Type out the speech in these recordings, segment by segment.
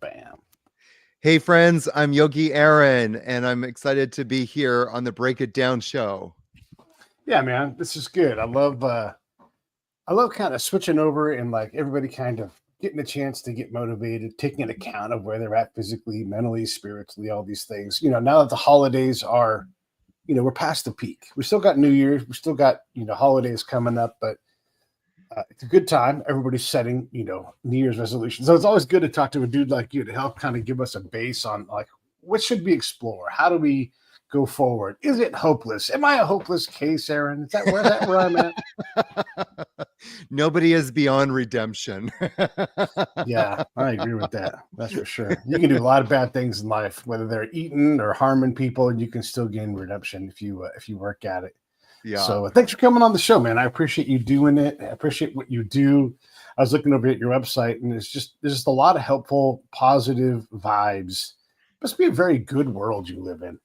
Bam. Hey friends, I'm Yogi Aaron, and I'm excited to be here on the Break It Down show. Yeah, man, this is good. I love kind of switching over and like everybody kind of getting a chance to get motivated, taking an account of where they're at physically, mentally, spiritually, all these things. Now that the holidays are, we're past the peak. We still got New Year's, we still got, holidays coming up, but it's a good time. Everybody's setting, New Year's resolutions. So it's always good to talk to a dude like you to help kind of give us a base on like what should we explore? How do we go forward? Is it hopeless? Am I a hopeless case, Aaron? Is that where I'm at? Nobody is beyond redemption. Yeah, I agree with that. That's for sure. You can do a lot of bad things in life, whether they're eating or harming people, and you can still gain redemption if you work at it. Yeah. So thanks for coming on the show, man. I appreciate you doing it. I appreciate what you do. I was looking over at your website, and there's just a lot of helpful, positive vibes. Must be a very good world you live in.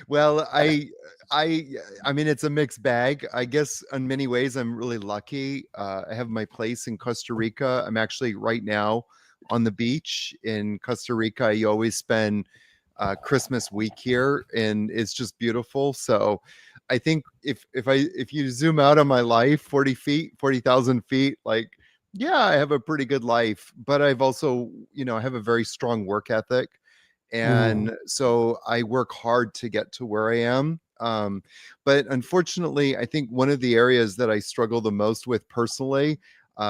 Well, I I mean it's a mixed bag. I guess in many ways I'm really lucky. I have my place in Costa Rica. I'm actually right now on the beach in Costa Rica. I always spend Christmas week here, and it's just beautiful. So I think if you zoom out on my life 40 feet, 40,000 feet, like yeah, I have a pretty good life, but I've also, I have a very strong work ethic. Mm. And so I work hard to get to where I am. But unfortunately, I think one of the areas that I struggle the most with personally,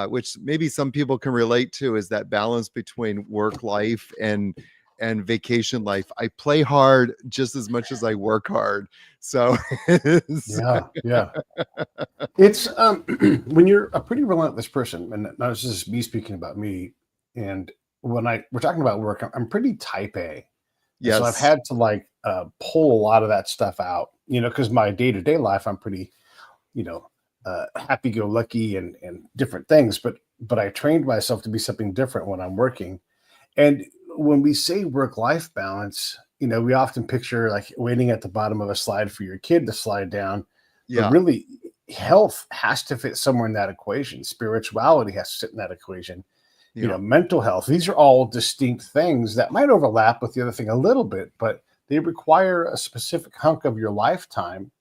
which maybe some people can relate to, is that balance between work life and vacation life. I play hard just as much as I work hard. So Yeah, yeah. It's when you're a pretty relentless person, and now this is me speaking about me. And when we're talking about work, I'm pretty type A. And so I've yes. had to like pull a lot of that stuff out, because my day to day life, I'm pretty, you know, happy go lucky and different things. But I trained myself to be something different when I'm working. And when we say work life balance, we often picture like waiting at the bottom of a slide for your kid to slide down. But Yeah. really, health has to fit somewhere in that equation. Spirituality has to sit in that equation, Yeah. mental health. These are all distinct things that might overlap with the other thing a little bit, but they require a specific hunk of your lifetime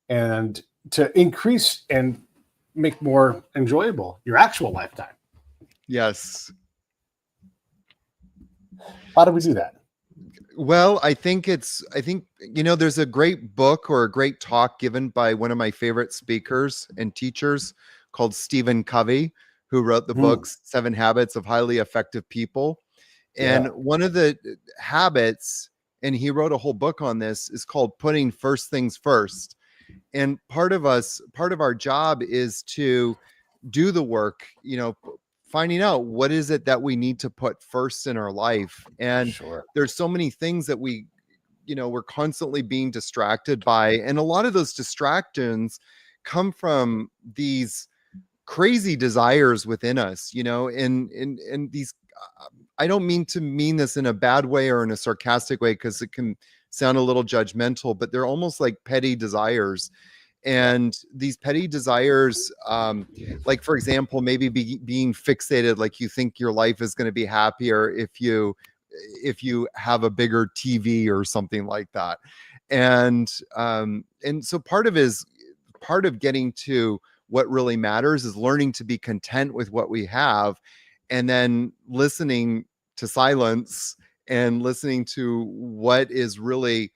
and to increase and make more enjoyable your actual lifetime. Yes. How do we do that? Well, I think there's a great book or a great talk given by one of my favorite speakers and teachers called Stephen Covey, who wrote the Hmm. books 7 Habits of Highly Effective People. And Yeah. one of the habits, and he wrote a whole book on this, is called putting first things first. And part of our job is to do the work, finding out what is it that we need to put first in our life. And Sure. there's so many things that we're constantly being distracted by, and a lot of those distractions come from these crazy desires within us, and these I don't mean this in a bad way or in a sarcastic way, because it can sound a little judgmental, but they're almost like petty desires. And these petty desires, like for example, maybe being fixated, like you think your life is going to be happier if you have a bigger TV or something like that. And so part of getting to what really matters is learning to be content with what we have, and then listening to silence and listening to what is really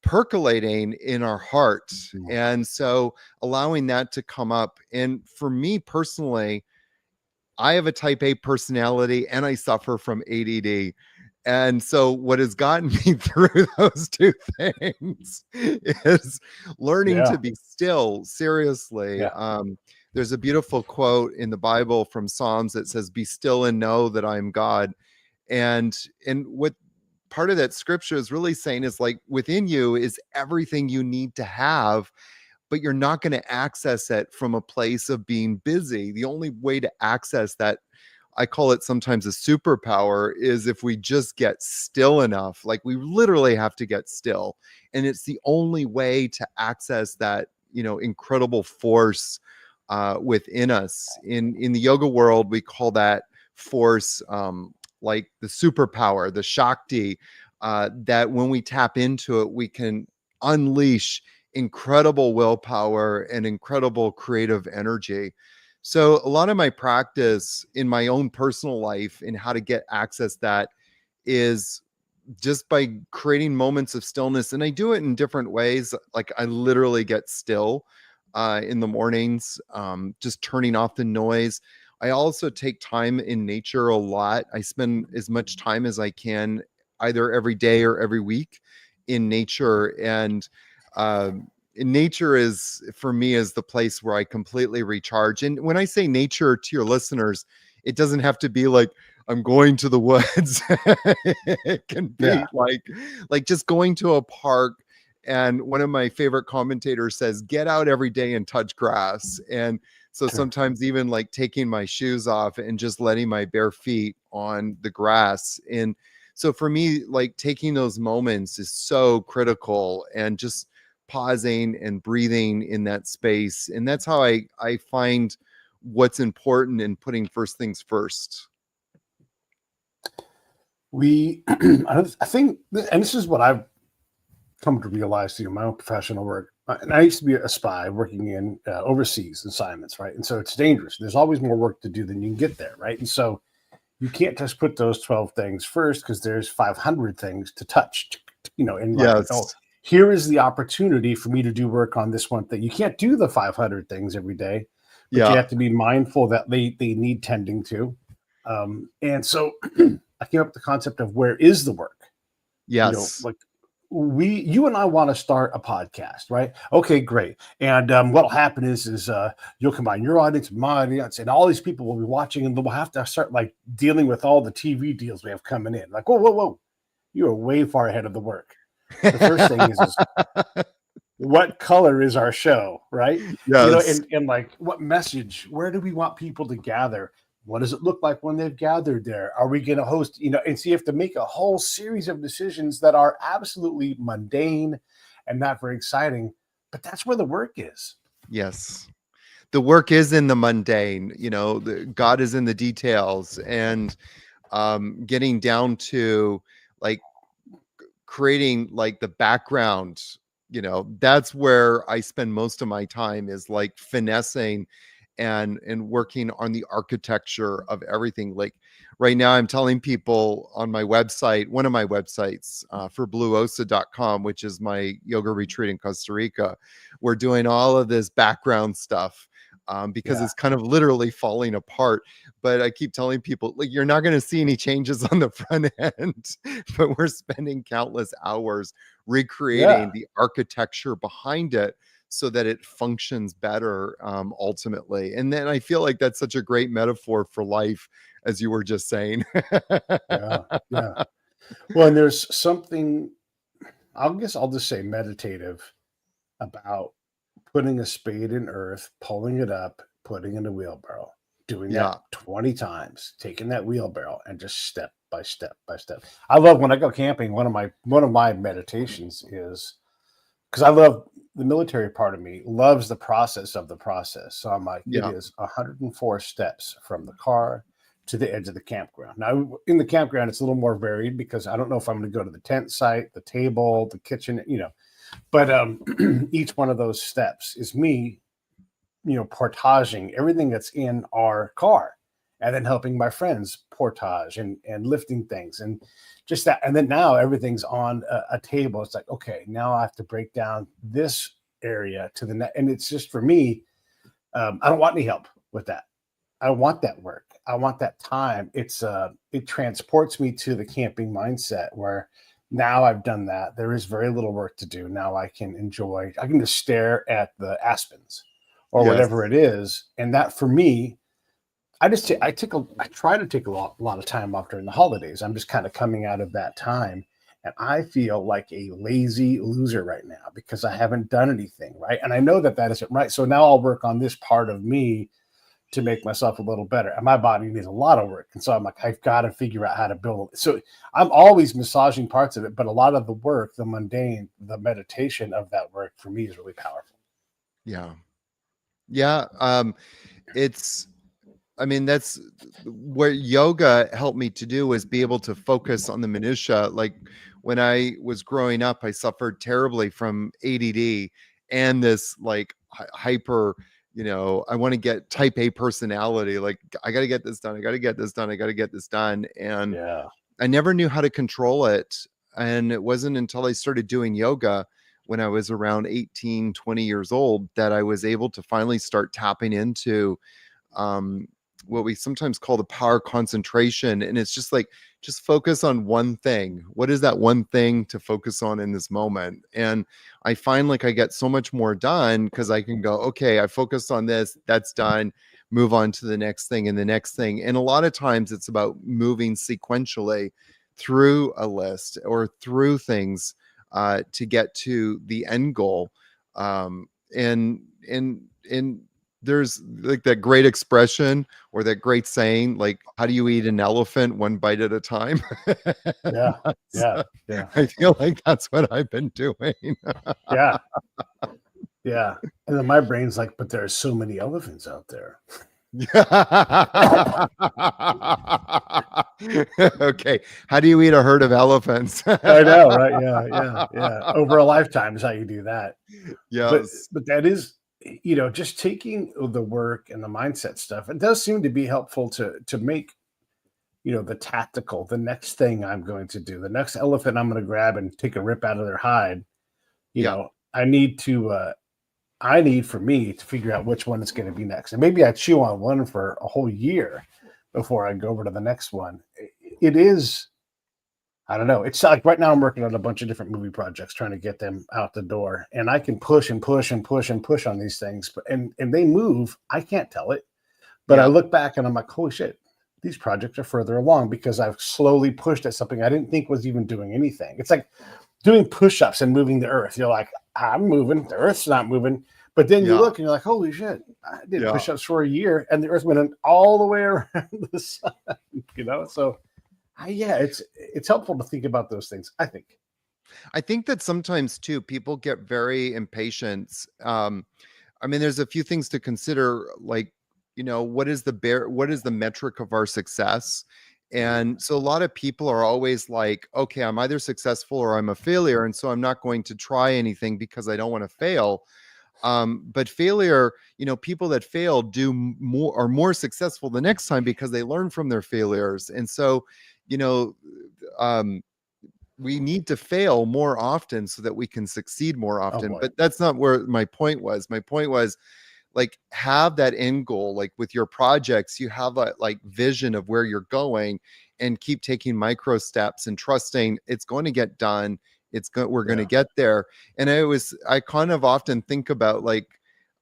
percolating in our heart. Mm. And so allowing that to come up. And for me personally, I have a type A personality and I suffer from ADD. And so what has gotten me through those two things is learning Yeah. to be still. Seriously. Yeah. There's a beautiful quote in the Bible from Psalms that says, "Be still and know that I am God." And what part of that scripture is really saying is, like, within you is everything you need to have, but you're not going to access it from a place of being busy. The only way to access that, I call it sometimes a superpower, is if we just get still enough. Like, we literally have to get still. And it's the only way to access that, incredible force within us. In the yoga world, we call that force like the superpower, the Shakti, that when we tap into it, we can unleash incredible willpower and incredible creative energy. So a lot of my practice in my own personal life in how to get access that is just by creating moments of stillness. And I do it in different ways. Like I literally get still in the mornings, just turning off the noise. I also take time in nature a lot. I spend as much time as I can, either every day or every week, in nature. And nature is, for me, is the place where I completely recharge. And when I say nature to your listeners, it doesn't have to be like I'm going to the woods. It can be Yeah. like just going to a park. And one of my favorite commentators says, get out every day and touch grass. And so Sure. sometimes even like taking my shoes off and just letting my bare feet on the grass. And so for me, like taking those moments is so critical, and just pausing and breathing in that space. And that's how I find what's important in putting first things first. I think, and this is what I've come to realize through my own professional work. And I used to be a spy working in overseas assignments, right? And so it's dangerous. There's always more work to do than you can get there, right? And so you can't just put those 12 things first, because there's 500 things to touch, and like, oh, Yes. here is the opportunity for me to do work on this one thing. You can't do the 500 things every day, but you Yeah. have to be mindful that they need tending to. And so I came up with the concept of, where is the work? Yes. Like, you and I want to start a podcast, right? Okay, great. And what'll happen is you'll combine your audience, my audience, and all these people will be watching, and we'll have to start like dealing with all the TV deals we have coming in. Like, whoa, you are way far ahead of the work. The first thing is what color is our show, right? Yes. And like, what message, where do we want people to gather? What does it look like when they've gathered there? Are we going to host, and so you have to make a whole series of decisions that are absolutely mundane and not very exciting, but that's where the work is. Yes. The work is in the mundane, God is in the details. And getting down to like creating like the background, that's where I spend most of my time, is like finessing and working on the architecture of everything. Like right now I'm telling people on my website, one of my websites, for blueosa.com, which is my yoga retreat in Costa Rica, we're doing all of this background stuff, because Yeah. it's kind of literally falling apart. But I keep telling people, like, you're not going to see any changes on the front end, but we're spending countless hours Yeah. recreating the architecture behind it so that it functions better, ultimately. And then I feel like that's such a great metaphor for life, as you were just saying. Yeah. Yeah. Well, and there's something, I guess I'll just say, meditative about putting a spade in earth, pulling it up, putting in a wheelbarrow, doing Yeah. that 20 times, taking that wheelbarrow and just step by step by step. I love, when I go camping, one of my meditations is, because I love, the military part of me loves the process of the process. So I'm like, it Yeah. is 104 steps from the car to the edge of the campground. Now, in the campground, it's a little more varied, because I don't know if I'm going to go to the tent site, the table, the kitchen, but each one of those steps is me, portaging everything that's in our car, and then helping my friends portage and lifting things, and just that. And then now everything's on a table. It's like, okay, now I have to break down this area to the net. And it's just, for me, I don't want any help with that. I want that work. I want that time. It transports me to the camping mindset, where now I've done that. There is very little work to do. Now I can just stare at the aspens or Yes. whatever it is. And that, for me, I try to take a lot of time off during the holidays. I'm just kind of coming out of that time. And I feel like a lazy loser right now, because I haven't done anything right. And I know that that isn't right. So now I'll work on this part of me to make myself a little better. And my body needs a lot of work. And so I'm like, I've got to figure out how to build it. So I'm always massaging parts of it, but a lot of the work, the mundane, the meditation of that work, for me, is really powerful. Yeah. Yeah. It's I mean, that's where yoga helped me to do, was be able to focus on the minutia. Like when I was growing up, I suffered terribly from ADD and this like hyper, I want to get type A personality. Like I got to get this done. I got to get this done. I got to get this done. And Yeah. I never knew how to control it. And it wasn't until I started doing yoga when I was around 18, 20 years old that I was able to finally start tapping into um, what we sometimes call the power concentration. And it's just like, just focus on one thing. What is that one thing to focus on in this moment? And I find like I get so much more done because I can go, okay, I focused on this, that's done, move on to the next thing and the next thing. And a lot of times it's about moving sequentially through a list or through things to get to the end goal. And there's like that great expression or that great saying, like, how do you eat an elephant one bite at a time? Yeah. Yeah. uh, Yeah. I feel like that's what I've been doing. Yeah. Yeah. And then my brain's like, but there are so many elephants out there. Okay, how do you eat a herd of elephants? I know, right? Yeah, yeah, yeah. Over a lifetime is how you do that. But Yes. but that is, just taking the work and the mindset stuff. It does seem to be helpful to make, the tactical, the next thing I'm going to do, the next elephant I'm going to grab and take a rip out of their hide. Yeah. I need for me to figure out which one is going to be next. And maybe I chew on one for a whole year before I go over to the next one. It is, I don't know. It's like right now I'm working on a bunch of different movie projects trying to get them out the door. And I can push and push and push and push on these things, but and they move. I can't tell it. But I Yeah. look back and I'm like, holy shit, these projects are further along because I've slowly pushed at something I didn't think was even doing anything. It's like doing push-ups and moving the earth. You're like, I'm moving, the earth's not moving. But then you Yeah. look and you're like, holy shit, I did Yeah. push-ups for a year and the earth went all the way around the sun, So yeah, it's helpful to think about those things, I think. I think that sometimes too, people get very impatient. I mean, there's a few things to consider, like, what is the metric of our success? And so a lot of people are always like, okay, I'm either successful or I'm a failure. And so I'm not going to try anything because I don't want to fail. But failure, people that fail are more successful the next time because they learn from their failures. And so, you know, um, we need to fail more often so that we can succeed more Oh often. boy. But that's not where my point was. My point was, like, have that end goal. Like with your projects, you have a like vision of where you're going, and keep taking micro steps and trusting it's going to get done. We're going to Yeah. get there. And I kind of often think about, like,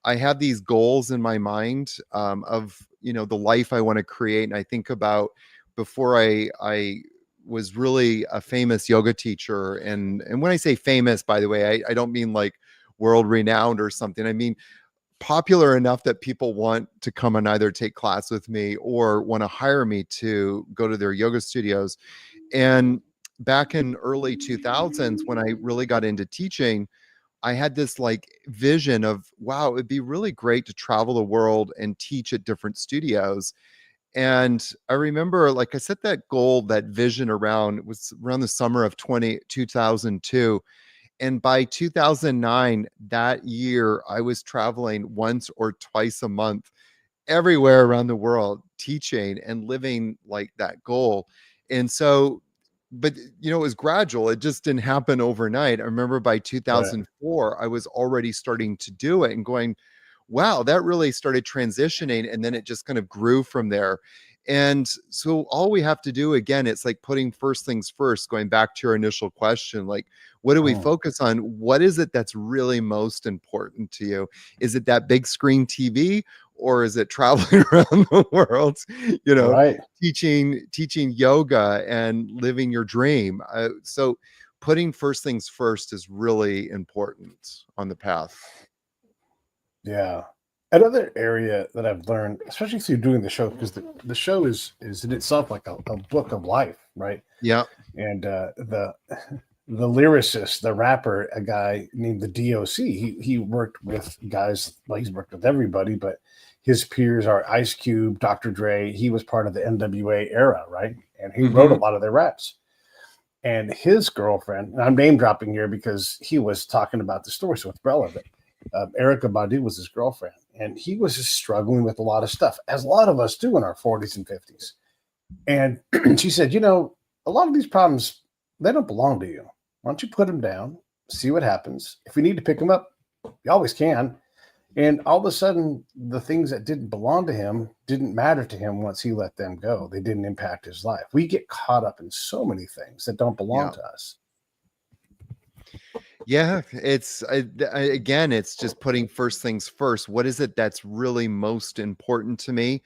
I have these goals in my mind of, the life I want to create. And I think about before I was really a famous yoga teacher. And when I say famous, by the way, I don't mean like world renowned or something. I mean popular enough that people want to come and either take class with me or want to hire me to go to their yoga studios. And back in early 2000s, when I really got into teaching, I had this like vision of, wow, it'd be really great to travel the world and teach at different studios. And I remember, like, I set that goal, that vision around, it was around the summer of 2002. And by 2009, that year, I was traveling once or twice a month everywhere around the world, teaching and living like that goal. And so, but it was gradual. It just didn't happen overnight. I remember by Right. 2004, I was already starting to do it and going, wow, that really started transitioning. And then it just kind of grew from there. And so all we have to do, again, it's like putting first things first, going back to your initial question, like, what do we Mm. focus on? What is it that's really most important to you? Is it that big screen TV, or is it traveling around the world, Right. teaching yoga and living your dream? So putting first things first is really important on the path. Yeah. Another area that I've learned, especially through doing the show, because the show is in itself like a book of life, right? Yeah. And the lyricist, the rapper, a guy named the DOC, he worked with guys, well, he's worked with everybody, but his peers are Ice Cube, Dr. Dre. He was part of the NWA era, right? And he wrote a Mhm. lot of their raps. And his girlfriend, and I'm name dropping here because he was talking about the story, so it's relevant. Erica Badu was his girlfriend, and he was just struggling with a lot of stuff, as a lot of us do in our 40s and 50s. And she said, a lot of these problems, they don't belong to you. Why don't you put them down, see what happens? If we need to pick them up, you always can. And all of a sudden, the things that didn't belong to him didn't matter to him once he let them go. They didn't impact his life. We get caught up in so many things that don't belong Yeah. to us. Yeah, it's again, it's just putting first things first. What is it that's really most important to me?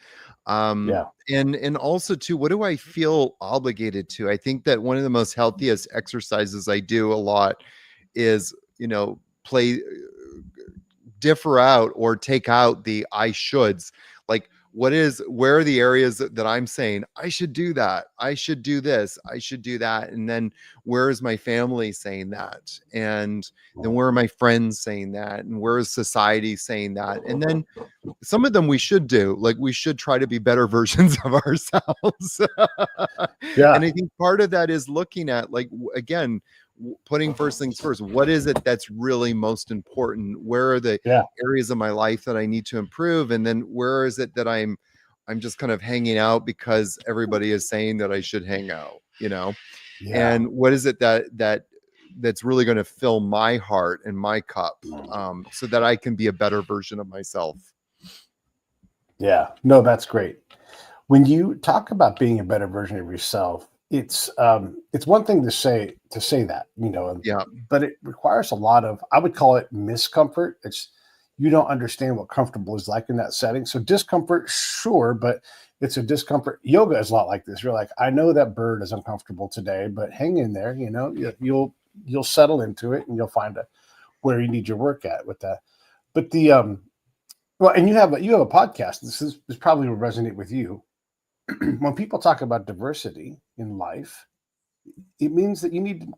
Yeah. And also too, what do I feel obligated to? I think that one of the most healthiest exercises I do a lot is, play differ out or take out the I shoulds. Like, where are the areas that I'm saying I should do that, I should do this, I should do that, and then where is my family saying that, and then where are my friends saying that, and where is society saying that, and then some of them we should do, like we should try to be better versions of ourselves. Yeah. And I think part of that is looking at, like, again, putting first things first. What is it that's really most important? Where are the Yeah. areas of my life that I need to improve? And then where is it that I'm just kind of hanging out because everybody is saying that I should hang out, Yeah. And what is it that's really going to fill my heart and my cup, so that I can be a better version of myself. Yeah. No, that's great. When you talk about being a better version of yourself, it's one thing to say that, Yeah. but it requires a lot of, I would call it miscomfort. It's, you don't understand what comfortable is like in that setting. So discomfort, sure, but it's a discomfort. Yoga is a lot like this. You're like, I know that bird is uncomfortable today, but hang in there. You'll settle into it, and you'll find where you need your work at with that. But well, and you have a podcast. This probably will resonate with you. When people talk about diversity in life, it means that you need to,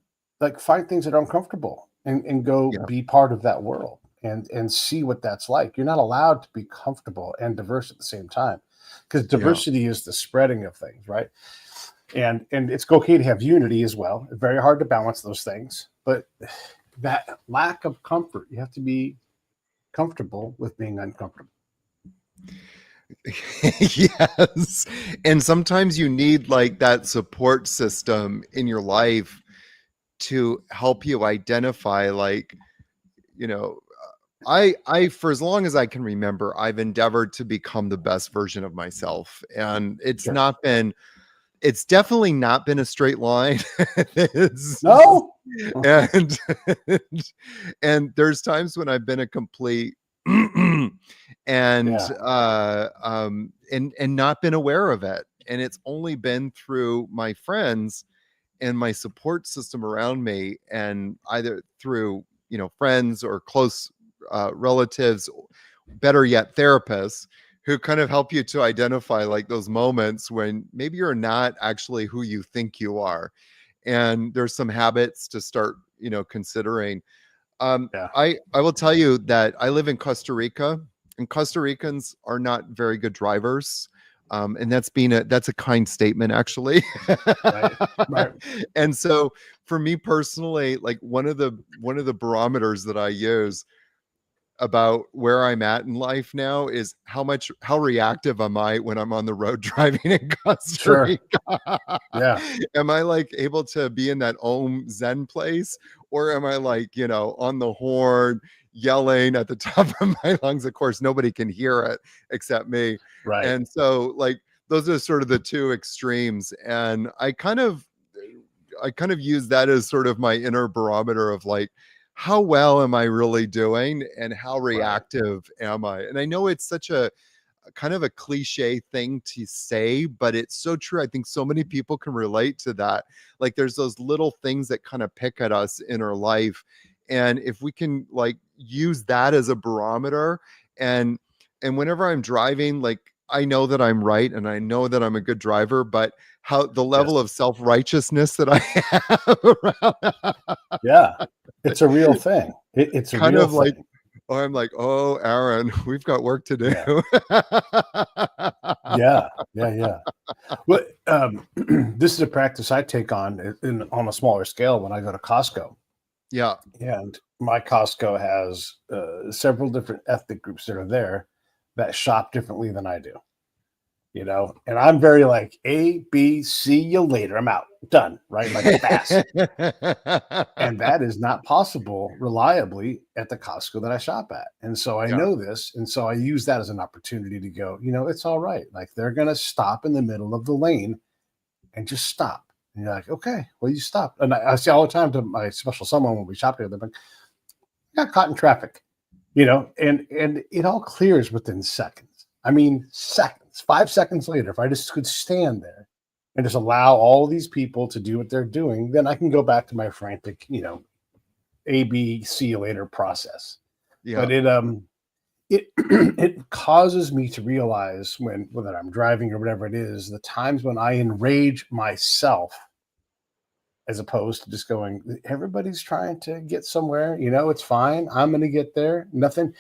like, find things that are uncomfortable and go Yeah. be part of that world and see what that's like. You're not allowed to be comfortable and diverse at the same time, because diversity is the spreading of things, right? And it's okay to have unity as well. It's very hard to balance those things, but that lack of comfort, you have to be comfortable with being uncomfortable. Yes. And sometimes you need, like, that support system in your life to help you identify, like, I for as long as I can remember, I've endeavored to become the best version of myself, and Sure. it's definitely not been a straight line. No. and and there's times when I've been a complete and Yeah. and not been aware of it, and it's only been through my friends and my support system around me, and either through friends or close relatives, better yet therapists, who kind of help you to identify, like, those moments when maybe you're not actually who you think you are, and there's some habits to start considering. Yeah. I will tell you that I live in Costa Rica, and Costa Ricans are not very good drivers. And that's a kind statement, actually. Right. Right. And so for me personally, like, one of the barometers that I use about where I'm at in life now is how reactive am I when I'm on the road driving in Costa Sure. Rica? Yeah. Am I, like, able to be in that Zen place, or am I, like, on the horn yelling at the top of my lungs? Of course, nobody can hear it except me. Right. And so, like, those are sort of the two extremes. And I kind of use that as sort of my inner barometer of, like, how well am I really doing, and how reactive am I? And I know it's such a kind of a cliche thing to say, but it's so true. I think so many people can relate to that. Like, there's those little things that kind of pick at us in our life. And if we can, like, use that as a barometer, and whenever I'm driving, like, I know that I'm right, and I know that I'm a good driver, but how the level Yes. of self-righteousness that I have around Yeah. It's a real thing. It's a kind real of, like, thing. or I'm like, oh, Aaron, we've got work to do. Yeah. Yeah. Yeah. Yeah. Well, this is a practice I take on a smaller scale when I go to Costco. Yeah. And my Costco has several different ethnic groups that are there that shop differently than I do, and I'm very like A, B, see you later. I'm out, done, right? Like fast. And that is not possible reliably at the Costco that I shop at. And so I Yeah. know this. And so I use that as an opportunity to go, it's all right. Like they're going to stop in the middle of the lane and just stop. And you're like, okay, well, you stopped. And I say all the time to my special someone when we shop together, like, got caught in traffic, and it all clears within seconds. I mean, seconds, 5 seconds later, if I just could stand there and just allow all these people to do what they're doing, then I can go back to my frantic, A, B, see you later process. Yeah. But it it causes me to realize whether I'm driving or whatever it is, the times when I enrage myself as opposed to just going, everybody's trying to get somewhere, it's fine. I'm going to get there. Nothing,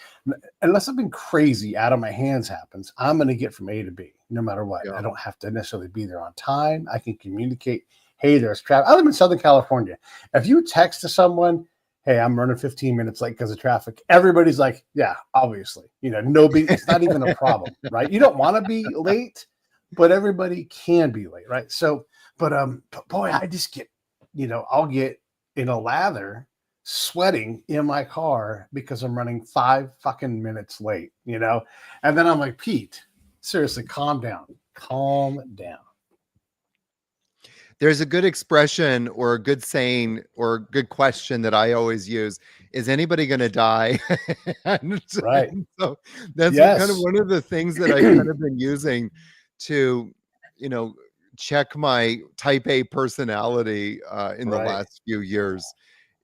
unless something crazy out of my hands happens, I'm going to get from A to B, no matter what. Yeah. I don't have to necessarily be there on time. I can communicate, hey, there's traffic. I live in Southern California. If you text to someone, hey, I'm running 15 minutes late because of traffic, everybody's like, yeah, obviously, it's not even a problem, right? You don't want to be late, but everybody can be late, right? So, but boy, I just get, I'll get in a lather sweating in my car because I'm running 5 fucking minutes late, and then I'm like, Pete, seriously, calm down. There's a good expression or a good saying or a good question that I always use. Is anybody going to die? Right. So that's kind of Yes. one of the things that I kind of been using to, check my type A personality in the Right. last few years,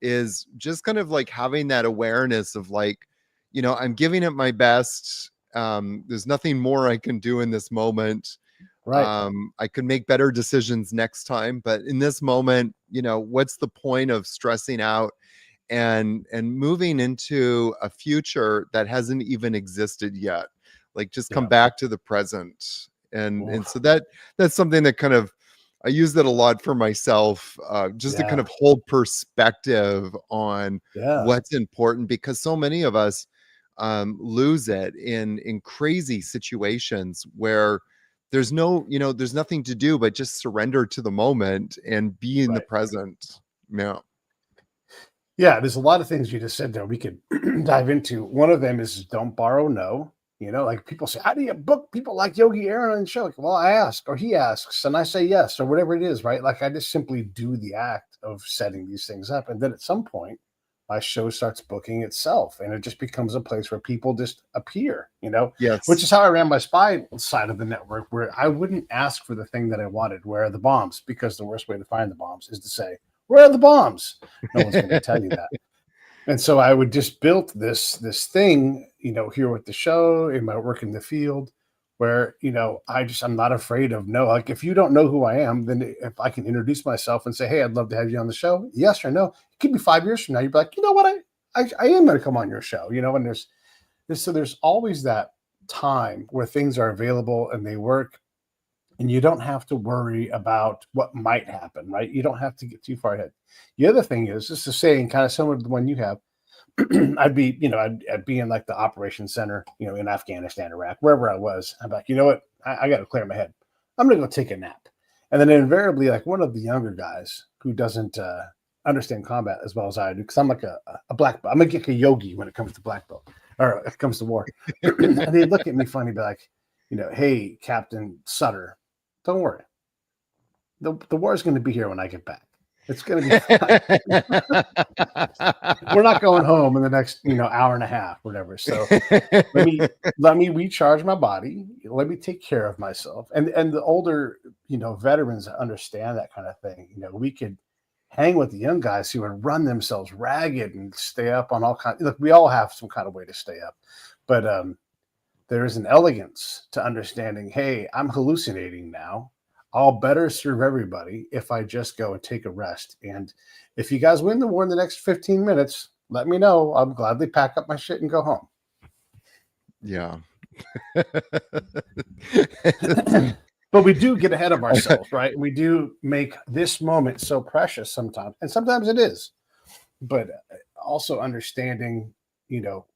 is just kind of like having that awareness of like, I'm giving it my best. There's nothing more I can do in this moment. Right. I could make better decisions next time, but in this moment, what's the point of stressing out and moving into a future that hasn't even existed yet? Like, just come Yeah. back to the present. And Oof. so that's something that kind of, I use that a lot for myself, just to kind Yeah. of hold perspective on Yeah. what's important, because so many of us lose it in crazy situations where there's there's nothing to do but just surrender to the moment and be in the Right. present. Yeah. Yeah, there's a lot of things you just said there we could dive into. One of them is don't borrow no. Like people say, how do you book people like Yogi Aaron on the show? Like, well, I ask or he asks and I say yes or whatever it is, right? Like I just simply do the act of setting these things up. And then at some point, my show starts booking itself and it just becomes a place where people just appear, which Yes. is how I ran my spy side of the network, where I wouldn't ask for the thing that I wanted. Where are the bombs? Because the worst way to find the bombs is to say, where are the bombs? No one's going to tell you that. And so I would just build this thing, here with the show, in my work in the field, where I'm not afraid of no. Like if you don't know who I am, then if I can introduce myself and say, hey, I'd love to have you on the show, yes or no. It could be 5 years from now. You'd be like, you know what, I am going to come on your show. And there's always that time where things are available and they work, and you don't have to worry about what might happen, right? You don't have to get too far ahead. The other thing is, this is saying kind of similar to the one you have. I'd be in like the operations center, in Afghanistan, Iraq, wherever I was. I'm like, you know what? I got to clear my head. I'm going to go take a nap. And then invariably, like one of the younger guys who doesn't understand combat as well as I do, because I'm like a black belt. I'm like a yogi when it comes to black belt, or it comes to war. And they look at me funny, be like, hey, Captain Sutter, don't worry. The war is going to be here when I get back. It's going to be fine. We're not going home in the next, hour and a half, whatever. So let me recharge my body. Let me take care of myself. And the older, veterans understand that kind of thing. We could hang with the young guys who would run themselves ragged and stay up on all kinds. Look, we all have some kind of way to stay up, but there is an elegance to understanding, hey, I'm hallucinating now. I'll better serve everybody if I just go and take a rest. And if you guys win the war in the next 15 minutes, let me know. I'll gladly pack up my shit and go home. Yeah. But we do get ahead of ourselves, right? We do make this moment so precious sometimes, and sometimes it is. But also understanding, you know,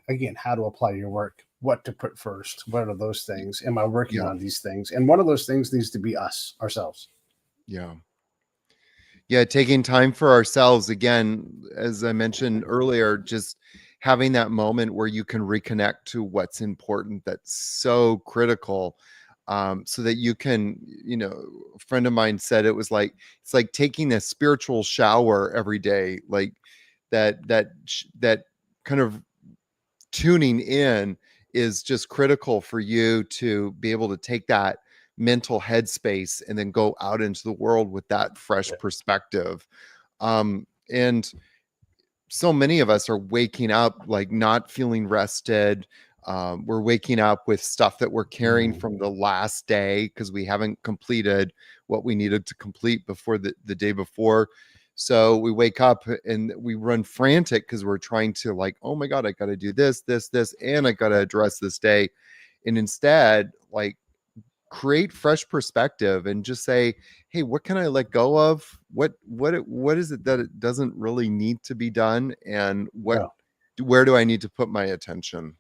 again, how to apply your work, what to put first, what are those things? Am I working Yeah. on these things? And one of those things needs to be us, ourselves. Yeah. Yeah, taking time for ourselves again, as I mentioned earlier, just having that moment where you can reconnect to what's important, that's so critical. So that you can, a friend of mine said it was like it's like taking a spiritual shower every day, like that kind of tuning in is just critical for you to be able to take that mental headspace and then go out into the world with that fresh perspective. And so many of us are waking up like not feeling rested. We're waking up with stuff that we're carrying from the last day because we haven't completed what we needed to complete before the day before. So we wake up and we run frantic because we're trying to like, oh my God, I got to do this, and I got to address this day. And instead, like, create fresh perspective and just say, hey, what can I let go of? What is it that it doesn't really need to be done? And Yeah. where do I need to put my attention?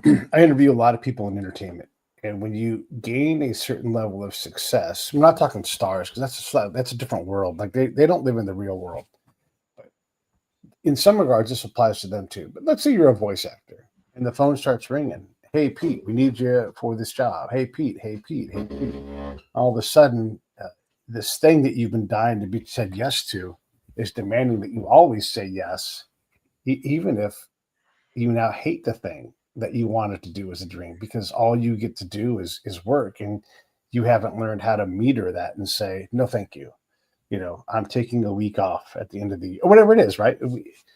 I interview a lot of people in entertainment. And when you gain a certain level of success, I'm not talking stars because that's a different world. Like they don't live in the real world. But in some regards, this applies to them too. But let's say you're a voice actor and the phone starts ringing. Hey, Pete, we need you for this job. Hey, Pete. Hey, Pete. Hey, Pete. All of a sudden, this thing that you've been dying to be said yes to is demanding that you always say yes, even if you now hate the thing that you wanted to do as a dream, because all you get to do is work, and you haven't learned how to meter that and say no thank you. I'm taking a week off at the end of the year, or whatever it is, right?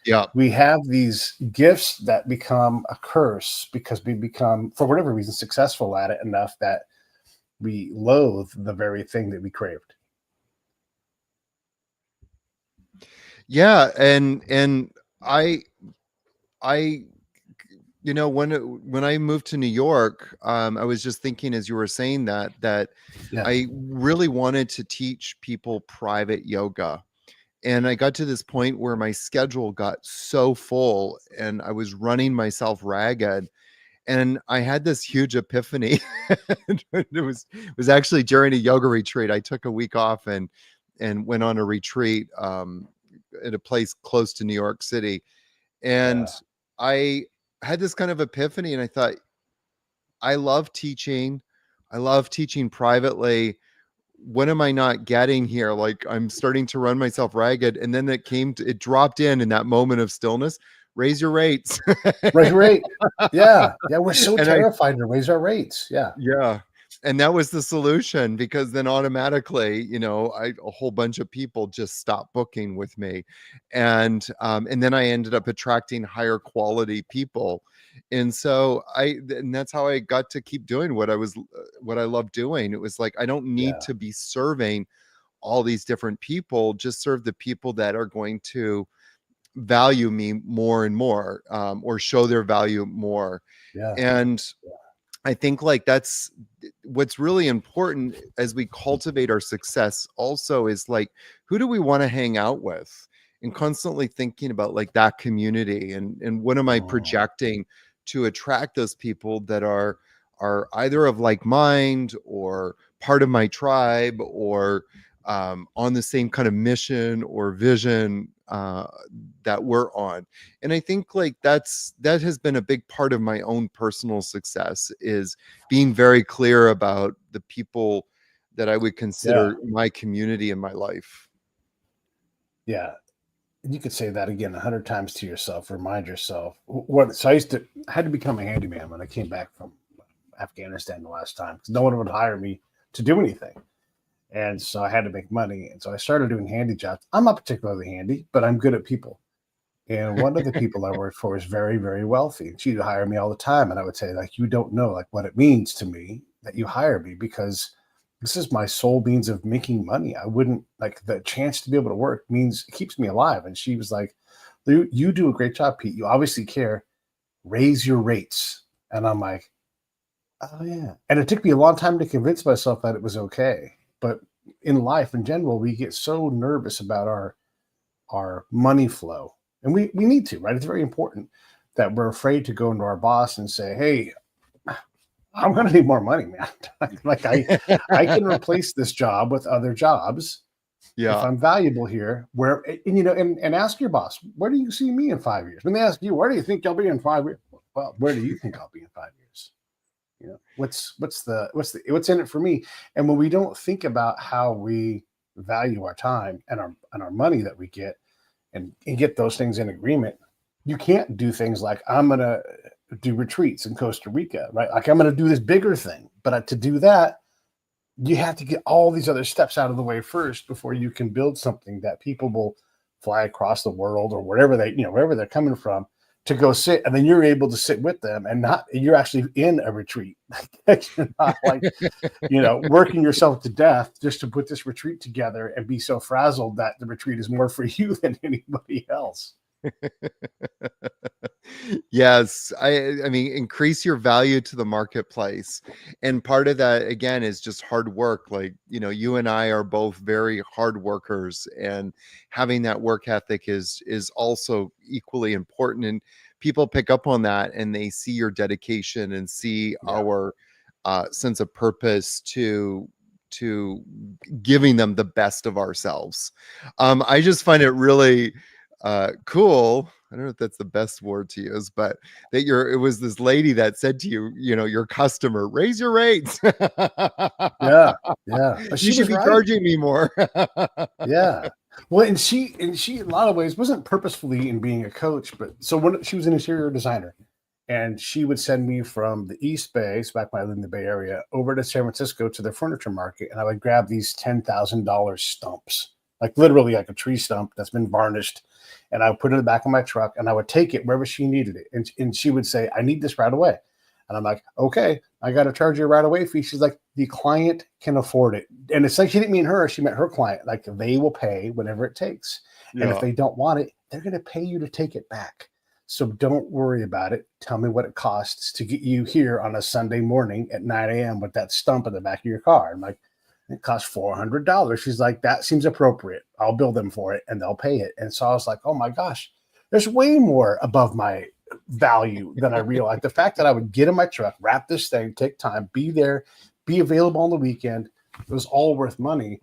Yeah. We have these gifts that become a curse because we become, for whatever reason, successful at it enough that we loathe the very thing that we craved. Yeah. And I when I moved to New York, I was just thinking as you were saying that Yeah. I really wanted to teach people private yoga. And I got to this point where my schedule got so full and I was running myself ragged. And I had this huge epiphany. It was actually during a yoga retreat. I took a week off and went on a retreat at a place close to New York City. And Yeah. I had this kind of epiphany and I thought, I love teaching. I love teaching privately. What am I not getting here? Like I'm starting to run myself ragged. And then it dropped in that moment of stillness, raise your rates. Raise your rate. Yeah. Yeah. We're so And I, terrified to raise our rates. Yeah. yeah. And that was the solution because then automatically, a whole bunch of people just stopped booking with me. And then I ended up attracting higher quality people. And so and that's how I got to keep doing what I love doing. It was like, I don't need Yeah. to be serving all these different people, just serve the people that are going to value me more and more, or show their value more. Yeah. And I think like that's what's really important as we cultivate our success also is like, who do we want to hang out with? And constantly thinking about like that community and what am I Oh, projecting to attract those people that are either of like mind or part of my tribe or on the same kind of mission or vision that we're on. And I think like that has been a big part of my own personal success is being very clear about the people that I would yeah. consider my community in my life. Yeah. You could say that again 100 times to yourself. Remind yourself what. So I had to become a handyman when I came back from Afghanistan the last time because no one would hire me to do anything. And so I had to make money. And so I started doing handy jobs. I'm not particularly handy, but I'm good at people. And one of the people I worked for was very, very wealthy. And she'd hire me all the time. And I would say, like, you don't know like what it means to me that you hire me because this is my sole means of making money. I wouldn't like the chance to be able to work means it keeps me alive. And she was like, You do a great job, Pete. You obviously care. Raise your rates. And I'm like, oh yeah. And it took me a long time to convince myself that it was okay. But in life in general, we get so nervous about our money flow. And we need to, right? It's very important that we're afraid to go into our boss and say, hey, I'm gonna need more money, man. Like I can replace this job with other jobs if Yeah. I'm valuable here. Where and ask your boss, where do you see me in 5 years? When they ask you, where do you think you'll be in 5 years? Well, where do you think I'll be in 5 years? What's in it for me? And when we don't think about how we value our time and our money that we get and get those things in agreement, you can't do things like I'm gonna do retreats in Costa Rica, right? Like I'm gonna do this bigger thing, but to do that, you have to get all these other steps out of the way first before you can build something that people will fly across the world or wherever wherever they're coming from to go sit, and then you're able to sit with them and not you're actually in a retreat. You're not like working yourself to death just to put this retreat together and be so frazzled that the retreat is more for you than anybody else. Yes, I mean, increase your value to the marketplace. And part of that again is just hard work. Like, you and I are both very hard workers, and having that work ethic is also equally important. And people pick up on that, and they see your dedication and see our sense of purpose to giving them the best of ourselves. I just find it really cool. I don't know if that's the best word to use, but that it was this lady that said to you, your customer, raise your rates. Yeah, yeah. But You she should was be right. charging me more. Yeah. Well, and she in a lot of ways wasn't purposefully in being a coach, but so when she was an interior designer, and she would send me from the East Bay, so back when I lived in the Bay Area, over to San Francisco to the furniture market, and I would grab these $10,000 stumps, like literally like a tree stump that's been varnished, and I would put it in the back of my truck, and I would take it wherever she needed it, and she would say, "I need this right away," and I'm like, "Okay, I got to charge you a right away fee." She's like, "The client can afford it," and it's like she didn't mean her; she meant her client. Like they will pay whatever it takes, and if Yeah. they don't want it, they're going to pay you to take it back. So don't worry about it. Tell me what it costs to get you here on a Sunday morning at 9 a.m. with that stump in the back of your car. I'm like, it costs $400. She's like, that seems appropriate. I'll bill them for it and they'll pay it. And so I was like, oh my gosh, there's way more above my value than I realized. The fact that I would get in my truck, wrap this thing, take time, be there, be available on the weekend, it was all worth money.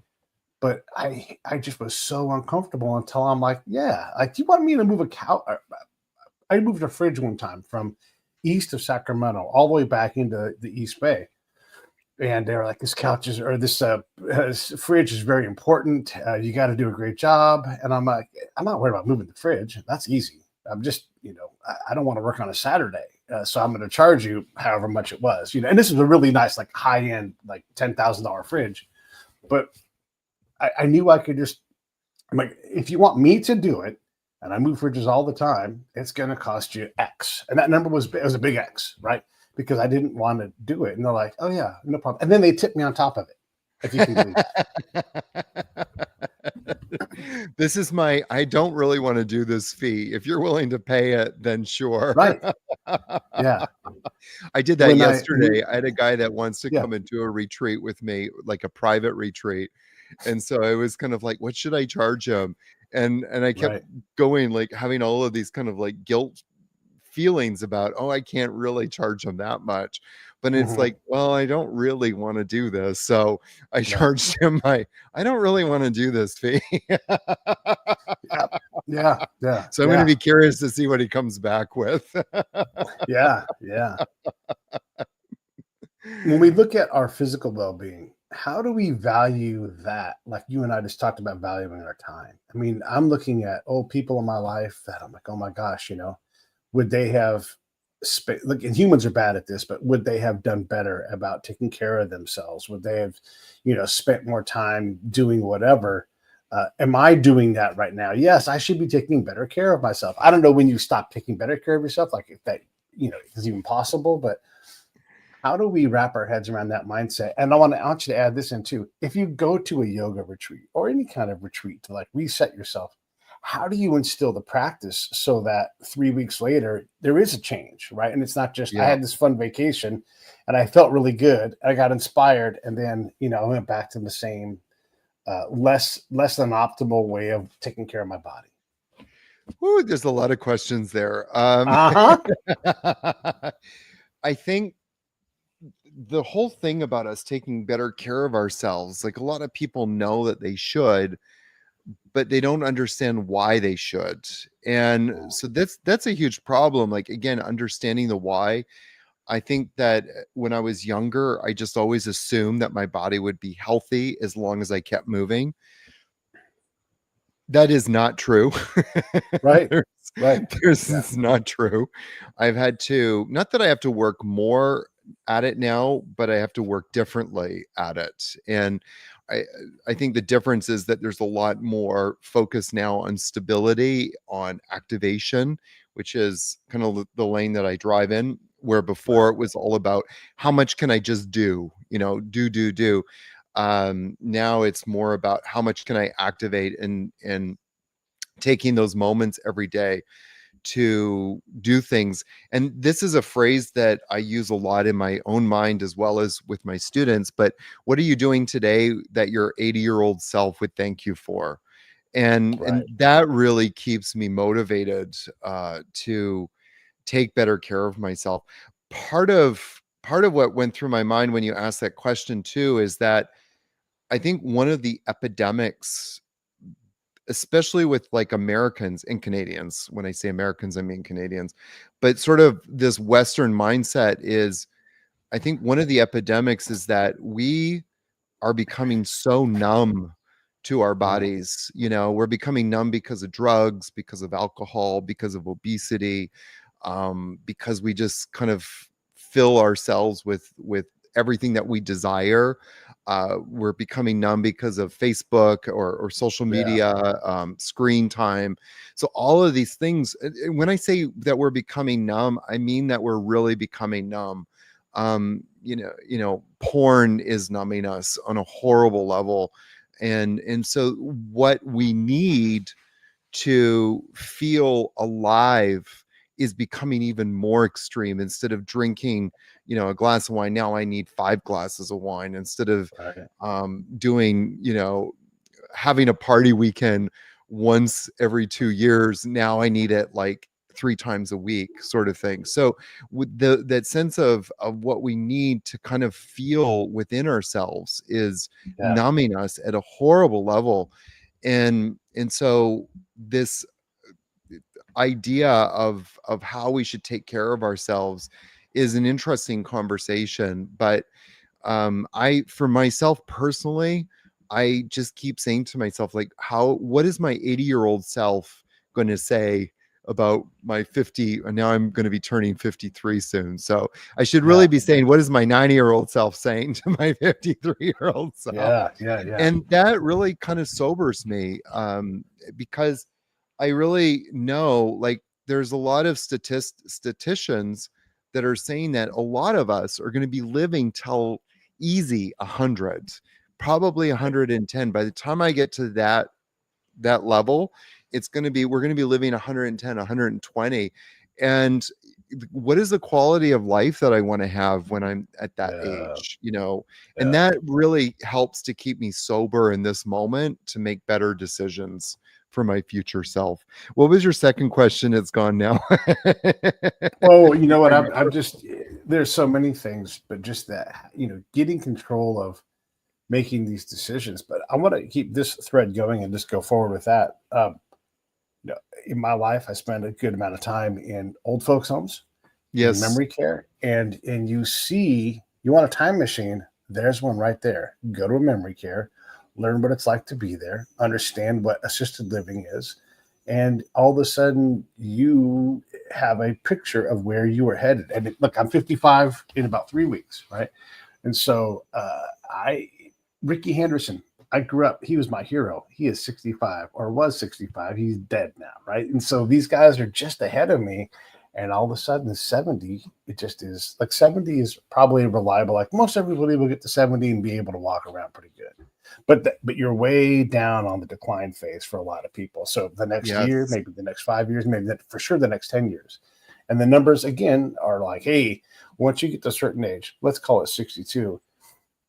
But I just was so uncomfortable until I'm like, yeah, like, do you want me to move a cow? I moved a fridge one time from east of Sacramento all the way back into the East Bay. And they were like, this couch is, or this fridge is very important. You got to do a great job. And I'm like, I'm not worried about moving the fridge. That's easy. I'm just, I don't want to work on a Saturday. So I'm going to charge you however much it was, and this is a really nice, like high end, like $10,000 fridge. But I knew I could just, I'm like, if you want me to do it, and I move fridges all the time, it's going to cost you X. And that number was a big X, right? Because I didn't want to do it. And they're like, oh, yeah, no problem. And then they tipped me on top of it, if you can believe that. This is I don't really want to do this fee. If you're willing to pay it, then sure. Right. Yeah. I did that yesterday. I had a guy that wants to come and do a retreat with me, like a private retreat. And so I was kind of like, what should I charge him? And I kept going, like having all of these kind of like guilt feelings about, oh, I can't really charge him that much. But it's like, well, I don't really want to do this. So I charged him I don't really want to do this fee. Yeah. So I'm going to be curious to see what he comes back with. Yeah. When we look at our physical well-being, how do we value that? Like you and I just talked about valuing our time. I mean, I'm looking at people in my life that I'm like, oh my gosh, would they have look, and humans are bad at this, but would they have done better about taking care of themselves? Would they have, spent more time doing whatever? Am I doing that right now? Yes, I should be taking better care of myself. I don't know when you stop taking better care of yourself, like if that, is even possible, but how do we wrap our heads around that mindset? And I want you to add this in too. If you go to a yoga retreat or any kind of retreat to like reset yourself, how do you instill the practice so that 3 weeks later there is a change, right? And it's not just I Yeah. had this fun vacation and I felt really good, I got inspired, and then I went back to the same less than optimal way of taking care of my body. Ooh, there's a lot of questions there. Uh-huh. I think the whole thing about us taking better care of ourselves, like a lot of people know that they should, but they don't understand why they should. And so that's a huge problem. Like, again, understanding the why. I think that when I was younger, I just always assumed that my body would be healthy as long as I kept moving. That is not true. Right. there's, Right. Yeah. it's not true. I've had to, not that I have to work more at it now, but I have to work differently at it. And I, I think the difference is that there's a lot more focus now on stability, on activation, which is kind of the lane that I drive in, where before it was all about how much can I just do, do. Now it's more about how much can I activate, and taking those moments every day to do things. And this is a phrase that I use a lot in my own mind as well as with my students. But what are you doing today that your 80-year-old self would thank you for? And Right. that really keeps me motivated to take better care of myself. Part of what went through my mind when you asked that question too is that I think one of the epidemics, especially with like Americans and Canadians, when I say Americans, I mean Canadians, but sort of this Western mindset is, I think one of the epidemics is that we are becoming so numb to our Mm. bodies. We're becoming numb because of drugs, because of alcohol, because of obesity, because we just kind of fill ourselves with everything that we desire. We're becoming numb because of Facebook or social Yeah. media, screen time. So all of these things, when I say that we're becoming numb, I mean that we're really becoming numb. Porn is numbing us on a horrible level. And so what we need to feel alive is becoming even more extreme. Instead of drinking, a glass of wine, now I need 5 glasses of wine. Instead of Right. doing, having a party weekend once every 2 years, now I need it like 3 times a week, sort of thing. So with that sense of what we need to kind of feel within ourselves is Yeah. numbing us at a horrible level. And so this idea of how we should take care of ourselves is an interesting conversation. But I, for myself personally, I just keep saying to myself, like, what is my 80-year-old self going to say about my 50? And now I'm going to be turning 53 soon, so I should really Yeah. be saying, what is my 90-year-old self saying to my 53-year-old self? Yeah. Yeah. Yeah. And that really kind of sobers me, because I really know, like, there's a lot of statisticians that are saying that a lot of us are going to be living till easy 100, probably Right. 110. By the time I get to that level, we're going to be living 110, 120. And what is the quality of life that I want to have when I'm at that Yeah. age? And Yeah. that really helps to keep me sober in this moment to make better decisions for my future self. What was your second question? It's gone now. Well, you know what? I'm just there's so many things, but just that getting control of making these decisions. But I want to keep this thread going and just go forward with that. In my life, I spent a good amount of time in old folks' homes, in Yes. memory care, and you want a time machine. There's one right there. Go to a memory care, learn what it's like to be there, understand what assisted living is, and all of a sudden you have a picture of where you are headed. And look, I'm 55 in about 3 weeks, right? And so I Ricky Henderson, I grew up, he was my hero. He is 65 or was 65. He's dead now, right? And so these guys are just ahead of me. And all of a sudden, 70, it just is like 70 is probably reliable. Like most everybody will get to 70 and be able to walk around pretty good. But you're way down on the decline phase for a lot of people. So the next year, Yes. maybe the next 5 years, maybe for sure the next 10 years. And the numbers again are like, hey, once you get to a certain age, let's call it 62,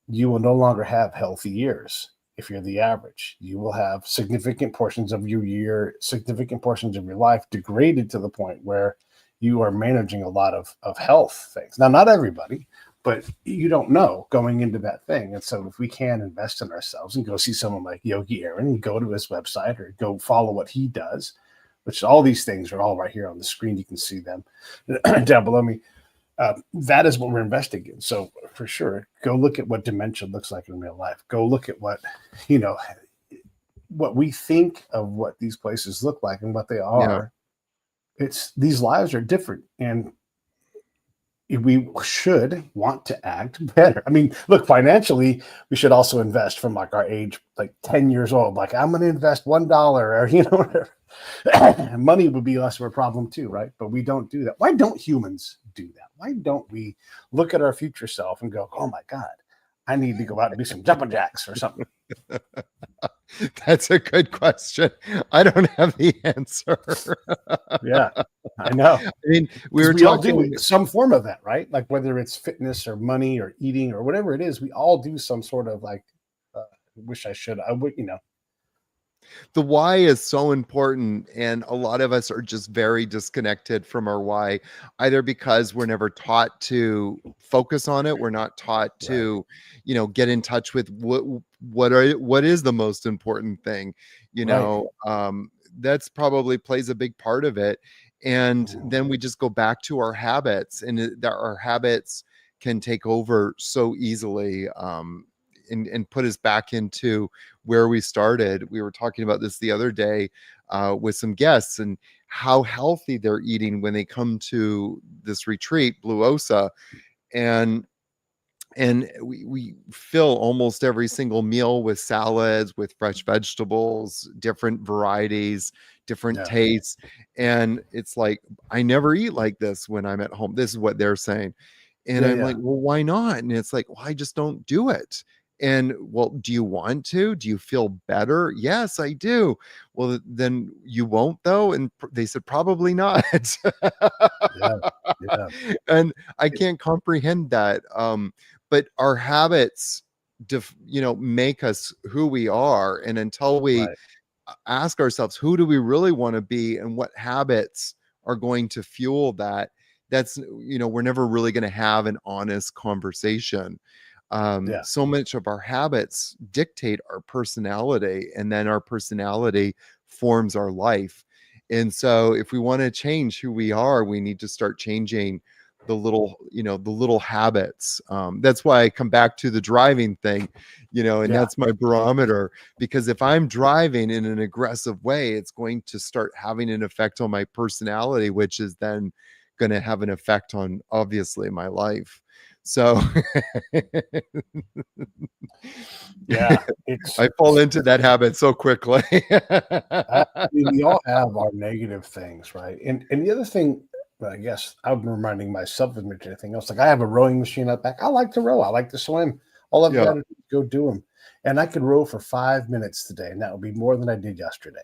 you will no longer have healthy years. If you're the average, you will have significant portions of your year, significant portions of your life degraded to the point where you are managing a lot of health things. Now, not everybody, but you don't know going into that thing. And so if we can invest in ourselves and go see someone like Yogi Aaron and go to his website or go follow what he does, which all these things are all right here on the screen. You can see them down below me. That is what we're investing in. So for sure, go look at what dementia looks like in real life. Go look at what, you know, what we think of what these places look like and what they Yeah. are. It's these lives are different, and we should want to act better. I mean, look, financially, we should also invest from like our age, like 10 years old. Like, I'm going to invest $1 or, you know, whatever. Money would be less of a problem too, right? But we don't do that. Why don't humans do that? Why don't we look at our future self and go, oh my God, I need to go out and do some jumping jacks or something? That's a good question. I don't have the answer. Yeah, I know. I mean, we Because were we all do talking. some form of that, right? Like whether it's fitness or money or eating or whatever it is, we all do some sort of like, wish I should, I would, you know. The why is so important, and a lot of us are just very disconnected from our why, either because we're never taught to focus on it, we're not taught Right. to, get in touch with what is the most important thing, you Right. know. That's probably plays a big part of it. And Mhm. then we just go back to our habits, and that our habits can take over so easily, and put us back into where we started. We were talking about this the other day with some guests, and how healthy they're eating when they come to this retreat, Blue Osa. And and we fill almost every single meal with salads, with fresh vegetables, different varieties, different Yeah. tastes. And it's like, I never eat like this when I'm at home. This is what they're saying. And Yeah. I'm Yeah. like, well, why not? And it's like, well, I just don't do it. And well, do you want to? Do you feel better? Yes, I do. Well, then you won't though. And they said, probably not. Yeah. Yeah. And I can't comprehend that. But our habits, make us who we are. And until we Right. ask ourselves, who do we really want to be, and what habits are going to fuel that, that's, we're never really going to have an honest conversation. Yeah. So much of our habits dictate our personality, and then our personality forms our life. And so if we want to change who we are, we need to start changing the little habits. That's why I come back to the driving thing, and Yeah. that's my barometer. Because if I'm driving in an aggressive way, it's going to start having an effect on my personality, which is then going to have an effect on, obviously, my life. So Yeah. It's, I fall into that habit so quickly. I mean, we all have our negative things, right? And the other thing, well, I guess I'm reminding myself of anything else. Like I have a rowing machine out back. I like to row. I like to swim. All I've Yeah. got to do is go do them. And I could row for 5 minutes today, and that would be more than I did yesterday.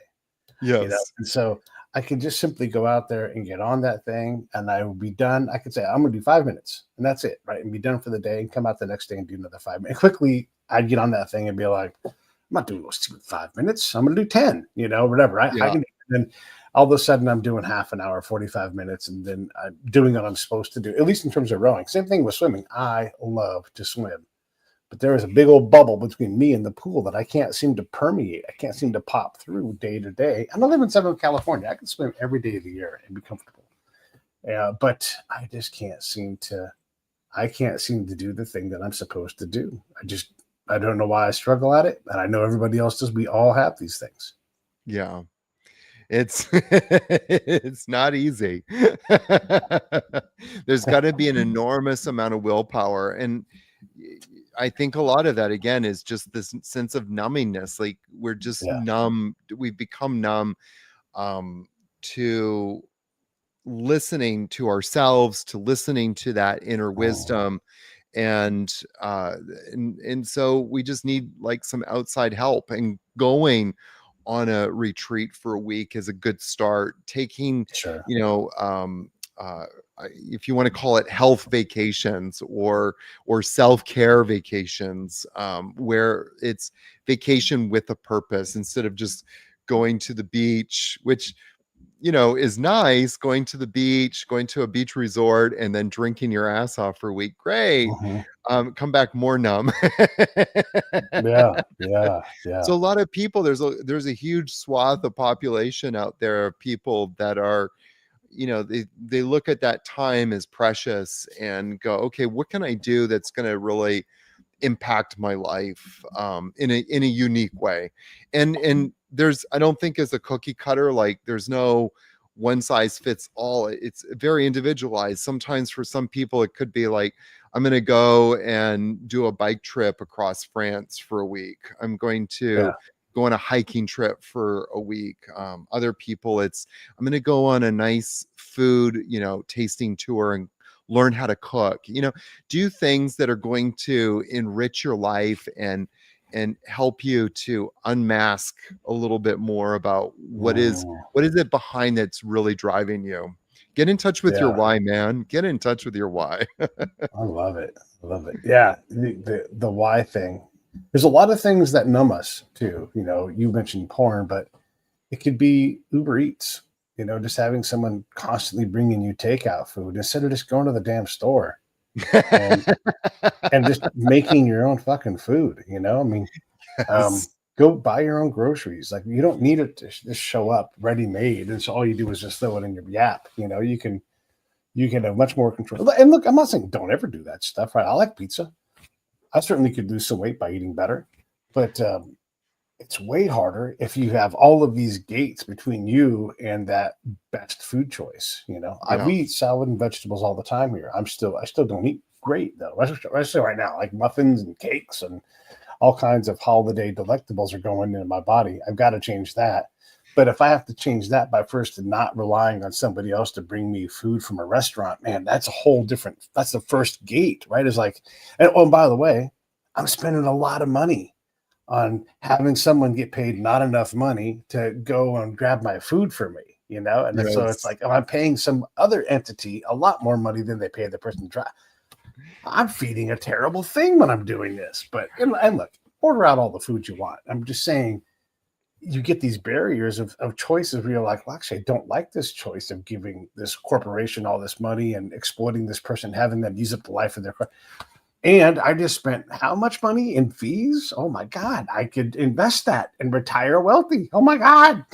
You know, Yes. and so I could just simply go out there and get on that thing, and I will be done. I could say I'm going to do 5 minutes, and that's it, right? And be done for the day, and come out the next day and do another 5 minutes. Quickly, I'd get on that thing and be like, I'm not doing those 5 minutes. I'm going to do 10, whatever. I Yeah. can. And then all of a sudden, I'm doing half an hour, 45 minutes, and then I'm doing what I'm supposed to do. At least in terms of rowing. Same thing with swimming. I love to swim, but there is a big old bubble between me and the pool that I can't seem to permeate. I can't seem to pop through day to day. I don't live in Southern California. I can swim every day of the year and be comfortable. Yeah, but I just can't seem to. I can't seem to do the thing that I'm supposed to do. I don't know why I struggle at it, and I know everybody else does. We all have these things. Yeah. It's it's not easy. There's got to be an enormous amount of willpower. And I think a lot of that, again, is just this sense of numbingness. Like, we're just Yeah, numb. We've become numb, to listening to ourselves, to listening to that inner Mm, wisdom. And uh and so we just need like some outside help, and going on a retreat for a week is a good start. Taking, sure. you know, uh if you want to call it health vacations, or self-care vacations, where it's vacation with a purpose, instead of just going to the beach, which, is nice, going to the beach, going to a beach resort, and then drinking your ass off for a week. Great. Mhm. Come back more numb. Yeah, yeah, yeah. So a lot of people, there's a huge swath of population out there of people that are, they look at that time as precious and go, okay, what can I do that's going to really impact my life, in a unique way. And there's, I don't think, as a cookie cutter, like there's no one size fits all. It's very individualized. Sometimes for some people it could be like, I'm going to go and do a bike trip across France for a week. I'm going to Yeah. go on a hiking trip for a week. Other people, it's, I'm going to go on a nice food, tasting tour, and learn how to cook. Do things that are going to enrich your life, and help you to unmask a little bit more about Mm, what is it behind that's really driving you. Get in touch with your yeah. why, man. Get in touch with your why. I love it. I love it. Yeah. The why thing. There's a lot of things that numb us too. You mentioned porn, but it could be Uber Eats, just having someone constantly bringing you takeout food instead of just going to the damn store and just making your own fucking food. I mean, Yes. go buy your own groceries. Like you don't need it to just show up ready made. And so all you do is just throw it in your yap. You can have much more control. And look, I'm not saying don't ever do that stuff, right? I like pizza. I certainly could lose some weight by eating better, but it's way harder if you have all of these gates between you and that best food choice. Yeah. We eat salad and vegetables all the time here. I still don't eat great though, especially right now, like muffins and cakes and all kinds of holiday delectables are going into my body. I've got to change that. But if I have to change that by first not relying on somebody else to bring me food from a restaurant, man, that's a whole different, that's the first gate, right? Is like, and by the way, I'm spending a lot of money on having someone get paid not enough money to go and grab my food for me, so it's Yes. like, I'm paying some other entity a lot more money than they pay the person to drive. I'm feeding a terrible thing when I'm doing this. But and look, order out all the food you want. I'm just saying you get these barriers of choices where you're like, well, actually, I don't like this choice of giving this corporation all this money and exploiting this person, having them use up the life of their car. And I just spent how much money in fees? Oh my God, I could invest that and retire wealthy. Oh my God.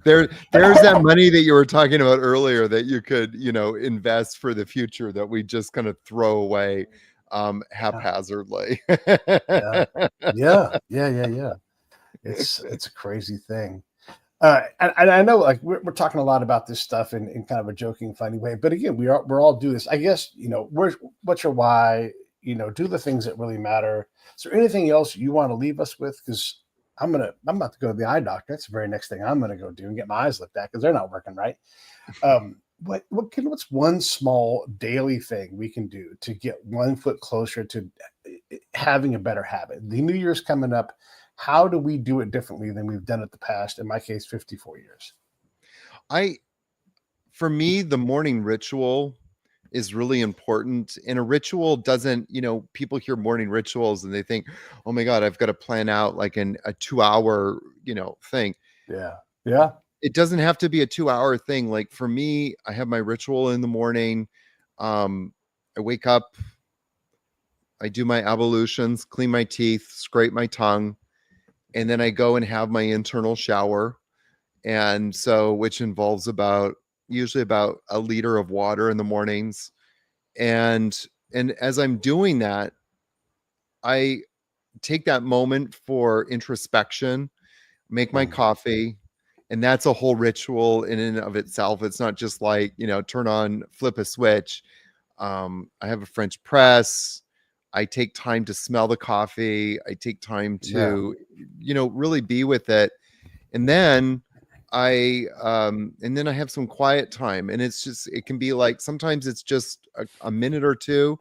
There's that money that you were talking about earlier that you could, invest for the future, that we just kind of throw away Yeah, haphazardly. yeah, yeah. It's a crazy thing. And I know, like we're talking a lot about this stuff in kind of a joking, funny way, but again, we're all do this. I guess what's your why? Do the things that really matter. Is there anything else you want to leave us with? Because I'm about to go to the eye doctor. That's the very next thing I'm gonna go do and get my eyes looked at because they're not working right. What's one small daily thing we can do to get one foot closer to having a better habit? The New Year's coming up. How do we do it differently than we've done it the past? In my case, 54 years. I For me, the morning ritual is really important. And a ritual doesn't, people hear morning rituals and they think, oh my God, I've got to plan out like a 2 hour, thing. Yeah. Yeah. It doesn't have to be a 2 hour thing. Like for me, I have my ritual in the morning. I wake up, I do my ablutions, clean my teeth, scrape my tongue, and then I go and have my internal shower. And so, which involves usually about a liter of water in the mornings. And as I'm doing that, I take that moment for introspection, make my Mm, coffee, and that's a whole ritual in and of itself. It's not just like, flip a switch. I have a French press. I take time to smell the coffee. I take time yeah. to, really be with it. And then And then I have some quiet time, and it can be like, sometimes it's just a minute or two,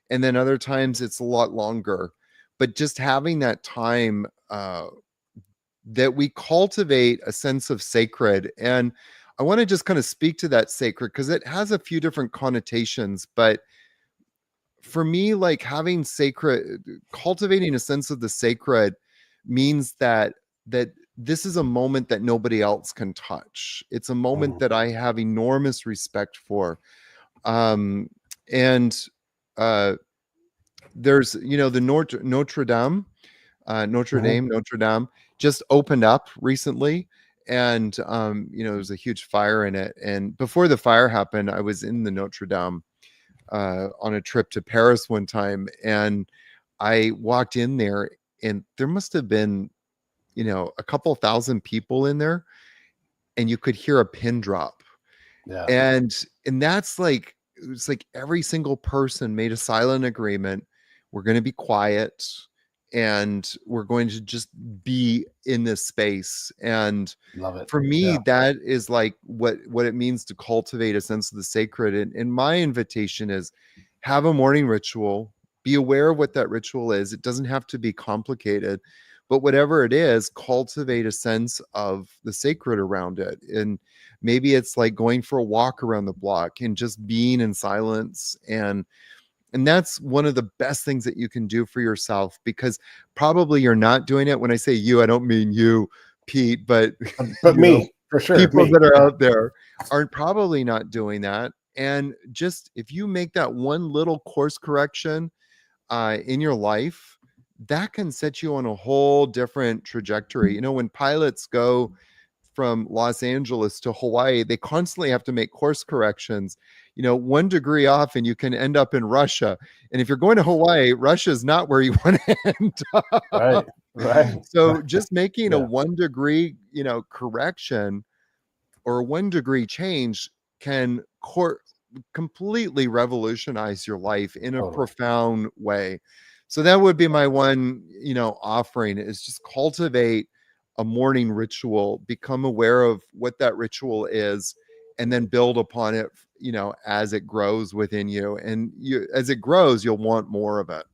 and then other times it's a lot longer. But just having that time, that we cultivate a sense of sacred. And I want to just kind of speak to that sacred, because it has a few different connotations. But for me, like, cultivating a sense of the sacred means that this is a moment that nobody else can touch. It's a moment Mhm. that I have enormous respect for. Um, and uh, there's, the Notre Dame, Mhm. Notre Dame just opened up recently. And, there's a huge fire in it. And before the fire happened, I was in the Notre Dame on a trip to Paris one time. And I walked in there, and there must have been, a couple thousand people in there, and you could hear a pin drop. Yeah. And that's like, it's like every single person made a silent agreement. We're going to be quiet, and we're going to just be in this space. And Love it. for me, Yeah. that is like what it means to cultivate a sense of the sacred. And my invitation is, have a morning ritual. Be aware of what that ritual is. It doesn't have to be complicated, but whatever it is, cultivate a sense of the sacred around it. And maybe it's like going for a walk around the block and just being in silence. And that's one of the best things that you can do for yourself, because probably you're not doing it. When I say you, I don't mean you, Pete, but But me, for sure, people me. that are Yeah. out there are probably not doing that. And just, if you make that one little course correction in your life, that can set you on a whole different trajectory. When pilots go from Los Angeles to Hawaii, they constantly have to make course corrections. 1 degree off, and you can end up in Russia. And if you're going to Hawaii, Russia is not where you want to end Right. up. Right. So just making a Yeah. 1 degree, correction, or a 1 degree change can completely revolutionize your life in a Totally. profound way. So that would be my one, offering, is just cultivate a morning ritual, become aware of what that ritual is, and then build upon it, as it grows within you. And as it grows, you'll want more of it.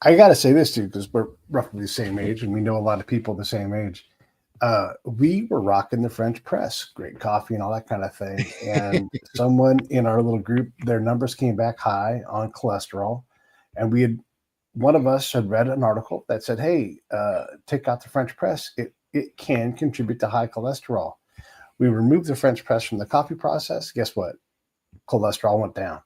I got to say this too, because we're roughly the same age and we know a lot of people the same age. We were rocking the French press, great coffee and all that kind of thing. And someone in our little group, their numbers came back high on cholesterol. And one of us had read an article that said, hey, take out the French press. It can contribute to high cholesterol. We removed the French press from the coffee process. Guess what? Cholesterol went down.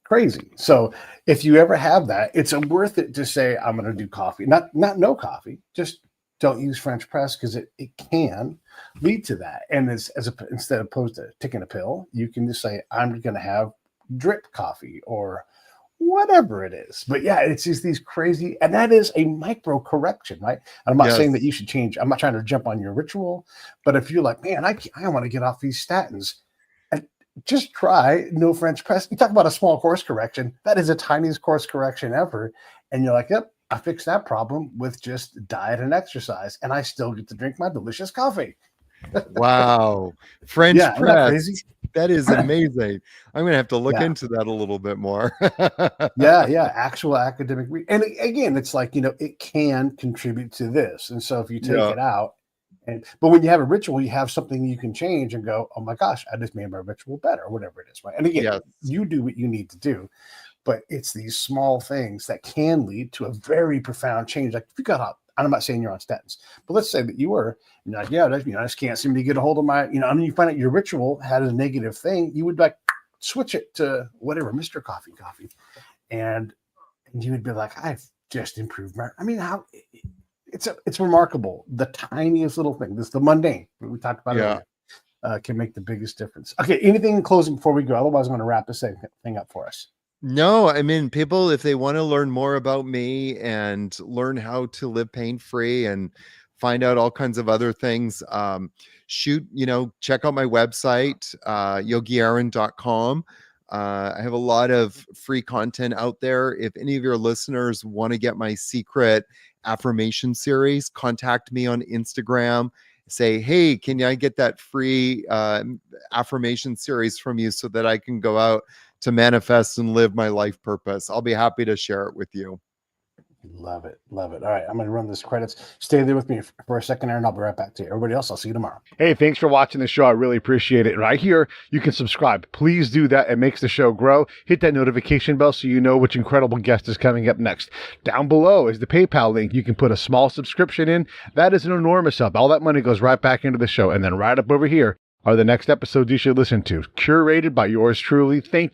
Crazy. So if you ever have that, it's worth it to say, I'm going to do coffee, not no coffee, just don't use French press, because it can lead to that. And instead of opposed to taking a pill, you can just say, I'm going to have drip coffee or whatever it is. But yeah, it's just these crazy, and that is a micro correction, right? And I'm not saying that Yes. you should change. I'm not trying to jump on your ritual, but if you're like, man, I want to get off these statins, and just try no French press. You talk about a small course correction. That is the tiniest course correction ever. And you're like, yep, I fixed that problem with just diet and exercise, and I still get to drink my delicious coffee. Wow. French Yeah, isn't that press. crazy? That is amazing. I'm going to have to look Yeah. into that a little bit more. Yeah, yeah, actual academic and again, it's like, it can contribute to this, and so if you take Yeah. it out, but when you have a ritual, you have something you can change and go, "Oh my gosh, I just made my ritual better," or whatever it is, right? And again, Yes. you do what you need to do, but it's these small things that can lead to a very profound change. Like if you got up, I'm not saying you're on statins, but let's say that you were, you're like, yeah, I just can't seem to get a hold of my, and you find out your ritual had a negative thing, you would like switch it to whatever, Mr. Coffee. And you would be like, I've just improved my. I mean, how it's remarkable. The tiniest little thing, this the mundane we talked about Yeah. earlier, can make the biggest difference. Okay, anything in closing before we go? Otherwise, I'm going to wrap this thing up for us. No, I mean, people, if they want to learn more about me and learn how to live pain free and find out all kinds of other things, check out my website, yogiaaron.com. I have a lot of free content out there. If any of your listeners want to get my secret affirmation series, contact me on Instagram say, hey, can I get that free affirmation series from you so that I can go out to manifest and live my life purpose? I'll be happy to share it with you. Love it. Love it. All right. I'm going to run this credits. Stay there with me for a second, Aaron. I'll be right back to you. Everybody else, I'll see you tomorrow. Hey, thanks for watching the show. I really appreciate it. Right here, you can subscribe. Please do that. It makes the show grow. Hit that notification bell so you know which incredible guest is coming up next. Down below is the PayPal link. You can put a small subscription in. That is an enormous help. All that money goes right back into the show. And then right up over here are the next episodes you should listen to, curated by yours truly. Thank you.